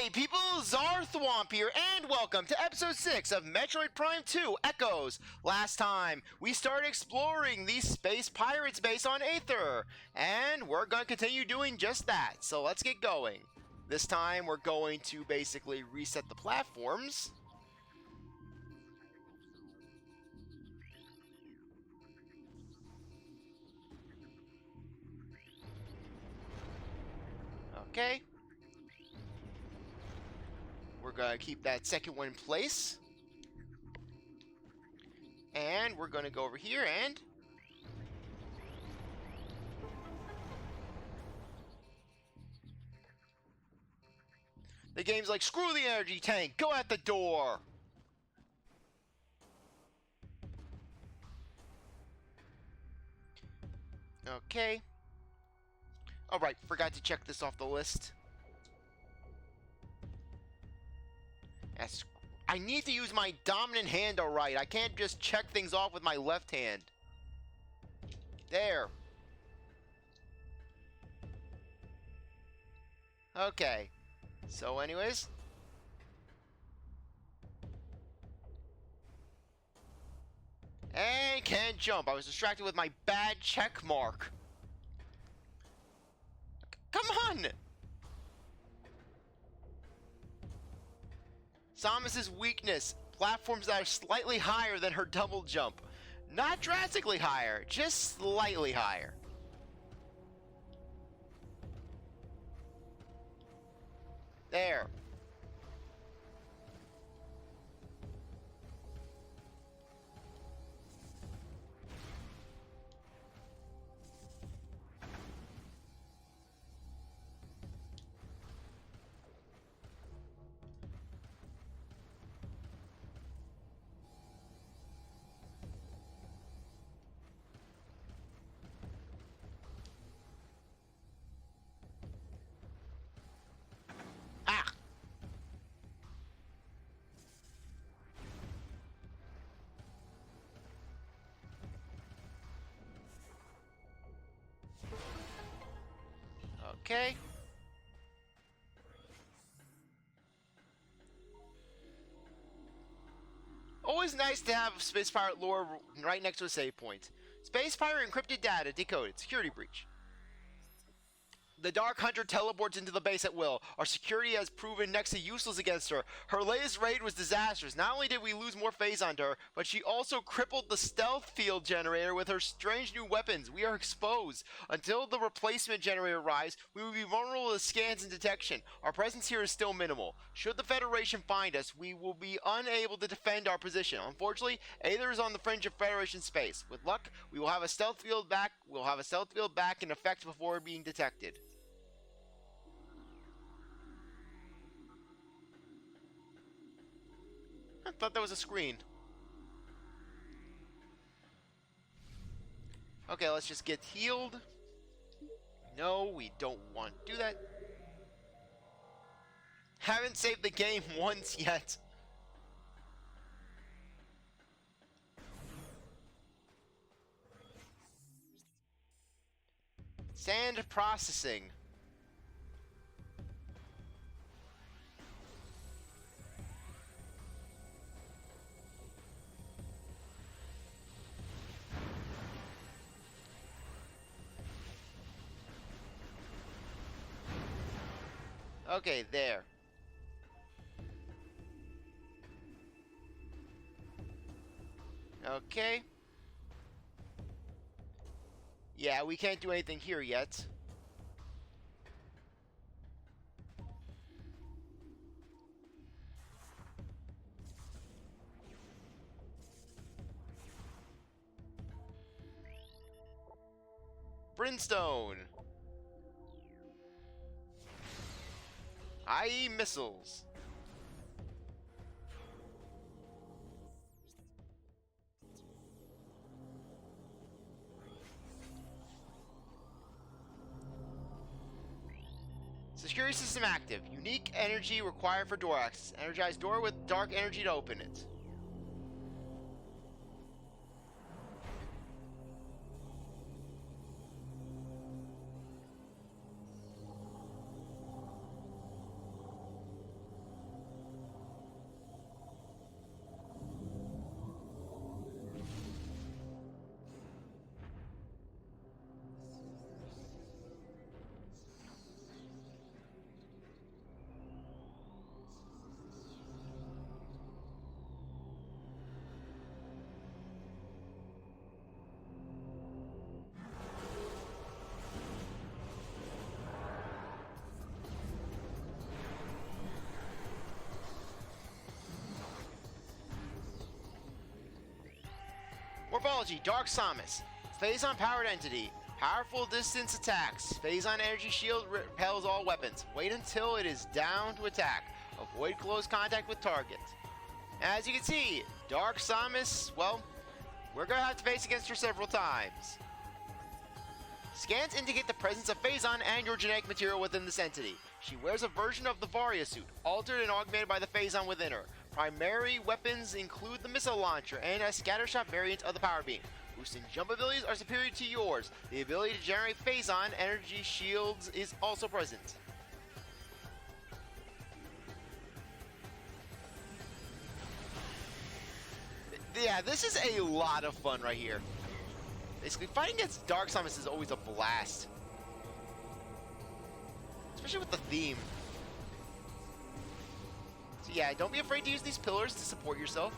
Hey people, CzarThwomp here, and welcome to episode 6 of Metroid Prime 2 Echoes. Last time, we started exploring the Space Pirates base on Aether, and we're going to continue doing just that, so let's get going. This time, we're going to basically reset the platforms. Okay. We're going to keep that second one in place. And we're going to go over here and... the game's like, screw the energy tank, go at the door! Okay. Alright, forgot to check this off the list. I need to use my dominant hand alright. I can't just check things off with my left hand. There. Okay. So anyways. And can't jump. I was distracted with my bad check mark. Come on! Samus's weakness, platforms that are slightly higher than her double jump. Not drastically higher, just slightly higher. There. Ah! Okay. Always nice to have Space Pirate lore right next to a save point. Space Pirate encrypted data decoded. Security breach. The Dark Hunter teleports into the base at will. Our security has proven next to useless against her. Her latest raid was disastrous. Not only did we lose more phase onto her, but she also crippled the stealth field generator with her strange new weapons. We are exposed. Until the replacement generator arrives, we will be vulnerable to scans and detection. Our presence here is still minimal. Should the Federation find us, we will be unable to defend our position. Unfortunately, Aether is on the fringe of Federation space. With luck, we will have a stealth field back. We'll have a stealth field back in effect before being detected. I thought that was a screen. Okay, let's just get healed. No, we don't want to do that. Haven't saved the game once yet. Sand processing. Okay, there. Okay. Yeah, we can't do anything here yet. Brimstone. I.e. missiles. Security system active. Unique energy required for door access. Energize door with dark energy to open it. Morphology, Dark Samus. Phazon powered entity. Powerful distance attacks. Phazon energy shield repels all weapons. Wait until it is down to attack. Avoid close contact with target. As you can see, Dark Samus, well, we're going to have to face against her several times. Scans indicate the presence of Phazon and your genetic material within this entity. She wears a version of the Varia suit, altered and augmented by the Phazon within her. Primary weapons include the missile launcher and a scattershot variant of the power beam. Boost and jump abilities are superior to yours. The ability to generate Phazon energy shields is also present. Yeah, this is a lot of fun right here. Basically, fighting against Dark Samus is always a blast. Especially with the theme. So yeah, don't be afraid to use these pillars to support yourself.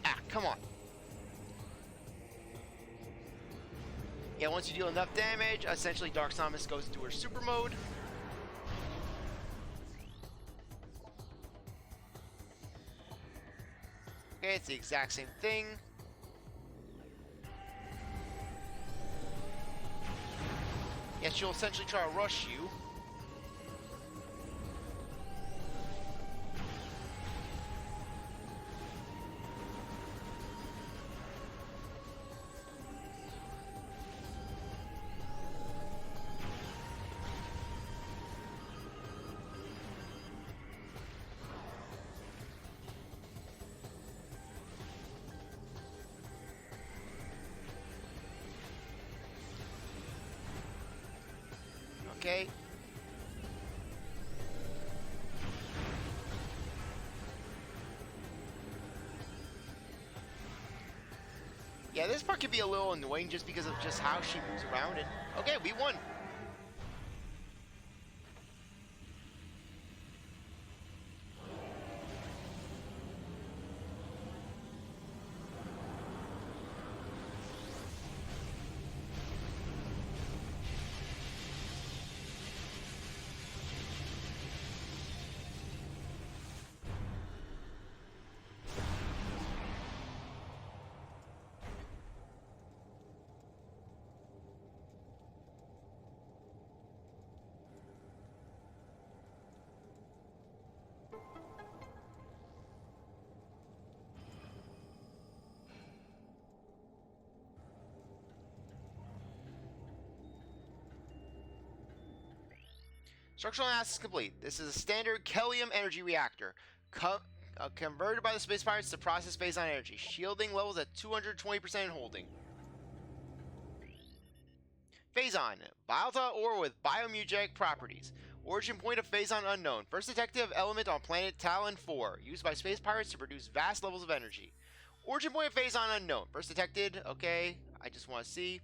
Ah, come on. Yeah, once you deal enough damage, essentially Dark Samus goes into her super mode. Okay, it's the exact same thing. Yeah, she'll essentially try to rush you. Okay. Yeah, this part could be a little annoying just because of just how she moves around. And okay, we won. Structural analysis complete. This is a standard Kellium energy reactor. Converted by the space pirates to process Phazon energy. Shielding levels at 220% and holding. Phazon. Biota ore with biomugenic properties. Origin point of Phazon unknown. First detected element on planet Talon 4. Used by space pirates to produce vast levels of energy. Origin point of Phazon unknown. First detected. Okay. I just want to see.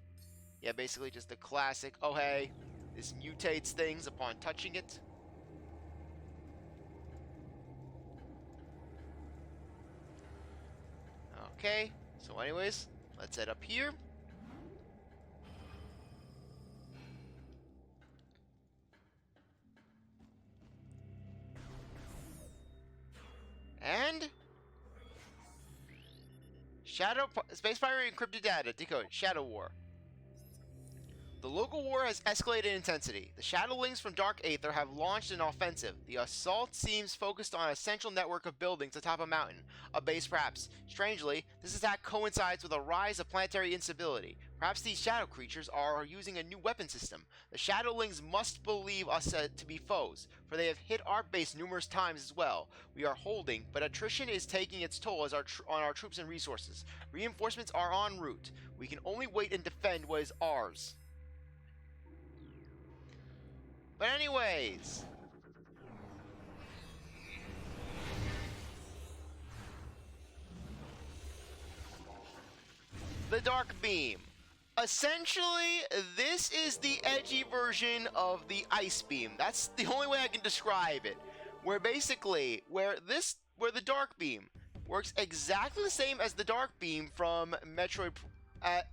Yeah, basically just the classic. Oh, hey. This mutates things upon touching it. Okay, so anyways, let's head up here. And Space Pirate encrypted data decoded. Shadow War. The local war has escalated in intensity. The Shadowlings from Dark Aether have launched an offensive. The assault seems focused on a central network of buildings atop a mountain, a base perhaps. Strangely, this attack coincides with a rise of planetary instability. Perhaps these shadow creatures are using a new weapon system. The Shadowlings must believe us to be foes, for they have hit our base numerous times as well. We are holding, but attrition is taking its toll on our troops and resources. Reinforcements are en route. We can only wait and defend what is ours. But anyways, the Dark Beam. Essentially, this is the edgy version of the Ice Beam. That's the only way I can describe it. Where basically, where the Dark Beam works exactly the same as the Dark Beam from Metroid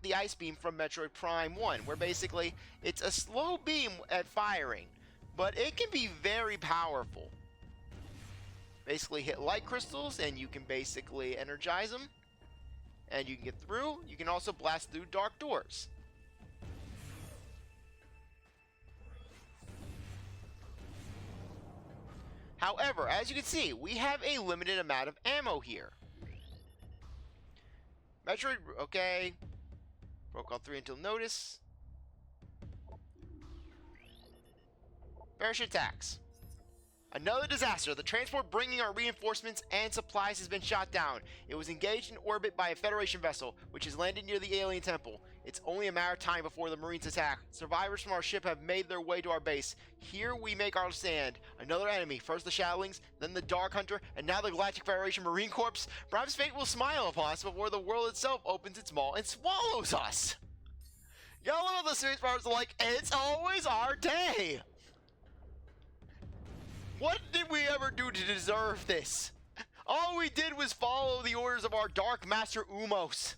the ice beam from Metroid Prime 1, where basically it's a slow beam at firing, but it can be very powerful. Basically hit light crystals and you can basically energize them, and you can get through. You can also blast through dark doors. However, as you can see, we have a limited amount of ammo here. Metroid, okay. Protocol 3 until notice. Bearish attacks. Another disaster. The transport bringing our reinforcements and supplies has been shot down. It was engaged in orbit by a Federation vessel, which has landed near the alien temple. It's only a matter of time before the Marines attack. Survivors from our ship have made their way to our base. Here we make our stand. Another enemy. First the Shadowlings, then the Dark Hunter, and now the Galactic Federation Marine Corps. Perhaps fate will smile upon us before the world itself opens its maw and swallows us. Y'all of the Space Pirates are like, it's always our day. What did we ever do to deserve this? All we did was follow the orders of our Dark Master Umos.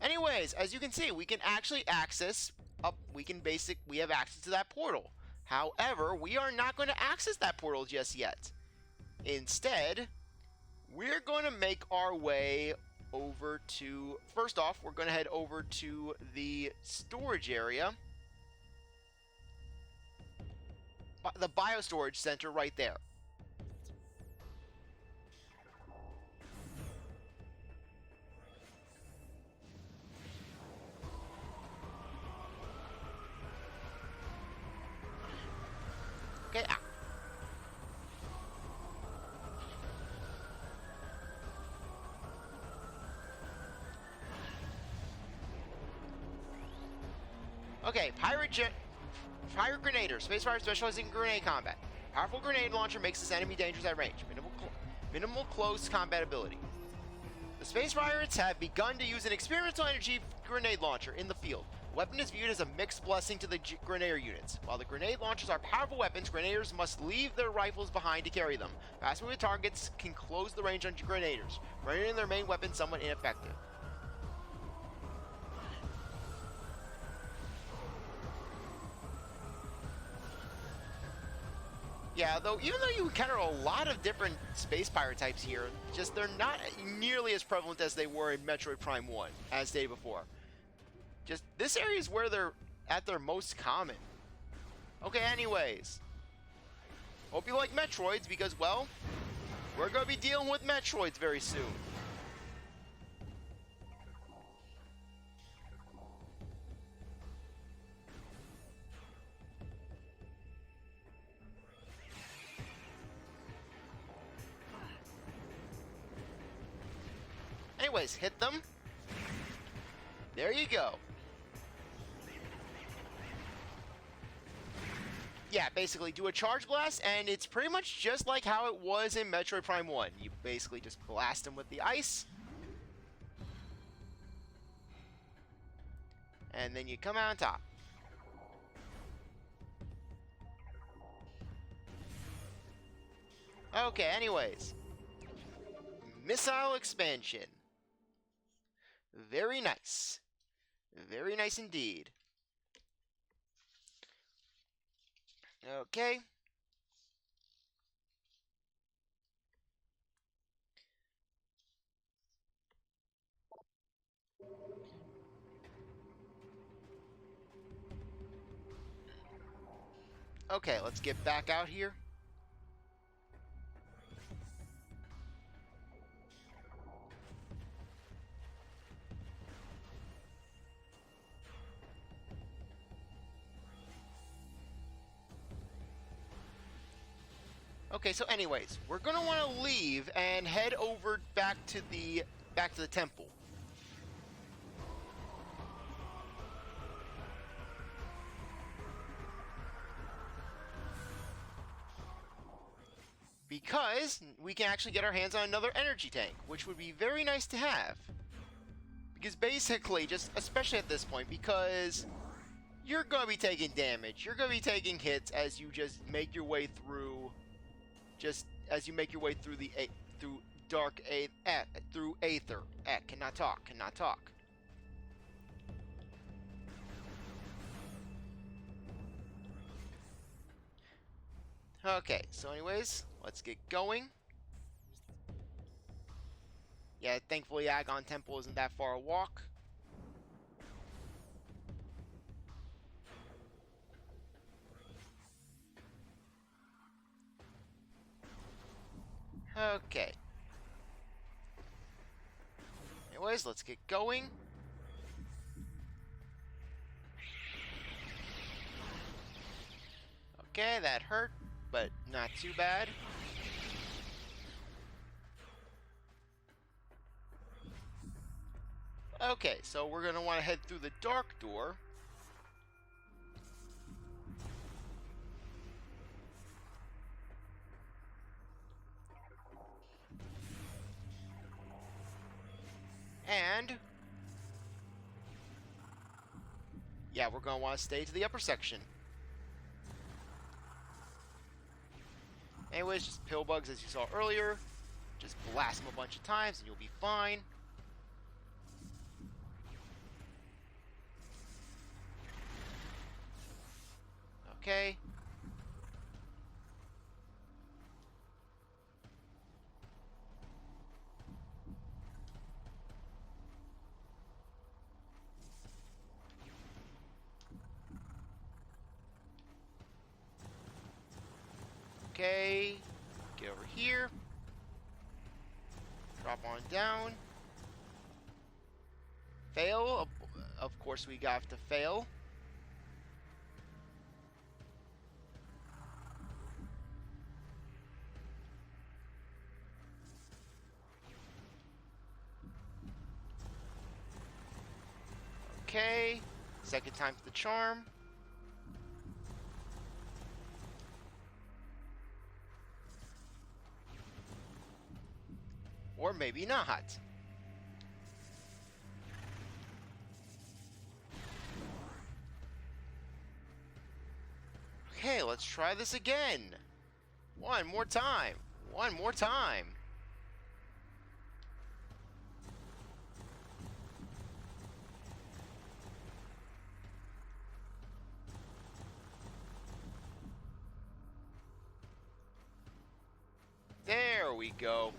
Anyways, as you can see, we can actually access we have access to that portal. However, we are not going to access that portal just yet. Instead, we're going to make our way over to, first off, we're going to head over to the storage area. The biostorage center right there. Okay. Okay, Pirate Grenader. Space Pirate specializing in grenade combat. Powerful grenade launcher makes this enemy dangerous at range. Minimal close combat ability. The Space Pirates have begun to use an experimental energy grenade launcher in the field. The weapon is viewed as a mixed blessing to the Grenadier units. While the grenade launchers are powerful weapons, Grenadiers must leave their rifles behind to carry them. Fast-moving targets can close the range on Grenadiers, rendering their main weapon somewhat ineffective. Yeah, though, even though you encounter a lot of different space pirate types here, just they're not nearly as prevalent as they were in Metroid Prime 1, as stated before. Just, this area is where they're at their most common. Okay, anyways. Hope you like Metroids, because, well, we're going to be dealing with Metroids very soon. Anyways, hit them. There you go. Yeah, basically do a charge blast, and it's pretty much just like how it was in Metroid Prime 1. You basically just blast them with the ice. And then you come out on top. Okay, anyways. Missile expansion. Very nice. Very nice indeed. Okay. Okay, let's get back out here. Okay, so anyways, we're gonna want to leave and head over back to the temple. Because we can actually get our hands on another energy tank, which would be very nice to have. Because basically, just especially at this point, because you're gonna be taking damage, you're gonna be taking hits as you just make your way through. Just as you make your way through through Aether. Cannot talk. Okay, so anyways, let's get going. Yeah, thankfully Agon Temple isn't that far a walk. Okay. Anyways, let's get going. Okay, that hurt, but not too bad. Okay, so we're going to want to head through the dark door. And yeah, we're going to want to stay to the upper section. Anyways, just pill bugs as you saw earlier. Just blast them a bunch of times and you'll be fine. Okay. Okay. Get over here. Drop on down. Fail. Of course we got to fail. Okay. Second time's the charm. Or maybe not. Okay, let's try this again. One more time. One more time. There we go.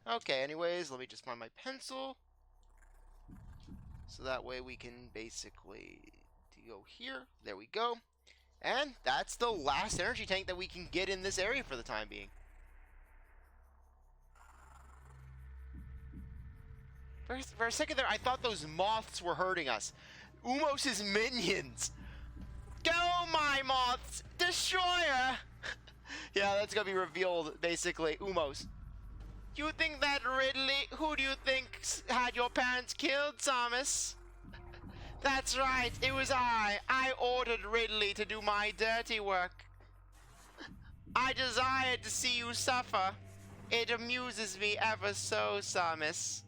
Okay, anyways, let me just find my pencil. So that way we can basically go here. There we go. And that's the last energy tank that we can get in this area for the time being. For a second there, I thought those moths were hurting us. Umos's minions. Go, my moths! Destroyer! Yeah, that's gonna be revealed, basically. Umos. You think that Ridley? Who do you think had your parents killed, Samus? That's right, it was I. I ordered Ridley to do my dirty work. I desired to see you suffer. It amuses me ever so, Samus.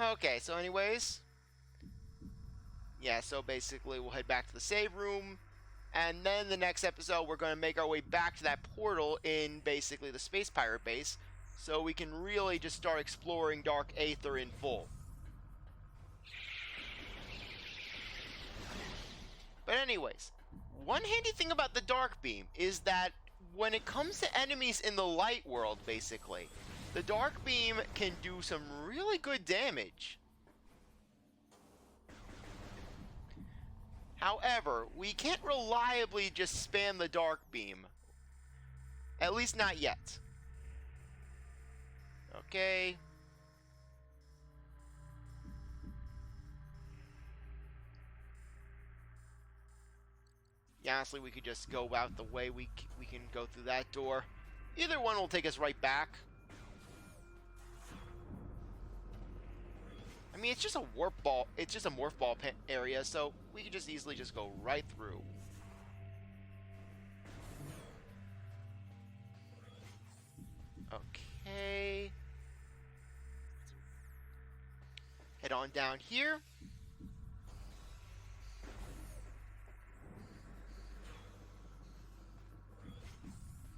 Okay, so anyways. Yeah, so basically we'll head back to the save room. And then the next episode, we're going to make our way back to that portal in basically the Space Pirate base. So we can really just start exploring Dark Aether in full. But anyways, one handy thing about the Dark Beam is that when it comes to enemies in the light world, basically, the Dark Beam can do some really good damage. However, we can't reliably just spam the Dark Beam. At least not yet. Okay. Yeah, honestly, we could just go out the way we can go through that door. Either one will take us right back. I mean, it's just a warp ball. It's just a morph ball area, so we could just easily just go right through. Okay. Head on down here.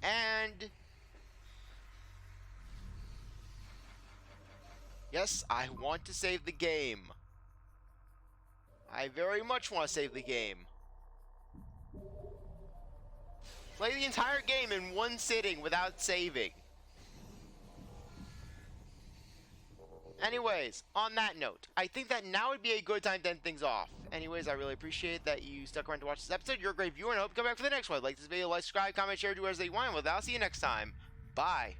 And yes, I want to save the game. I very much want to save the game. Play the entire game in one sitting without saving. Anyways, on that note, I think that now would be a good time to end things off. Anyways, I really appreciate that you stuck around to watch this episode. You're a great viewer, and I hope you come back for the next one. Like this video, like, subscribe, comment, share, do whatever you want. With that, I'll see you next time. Bye.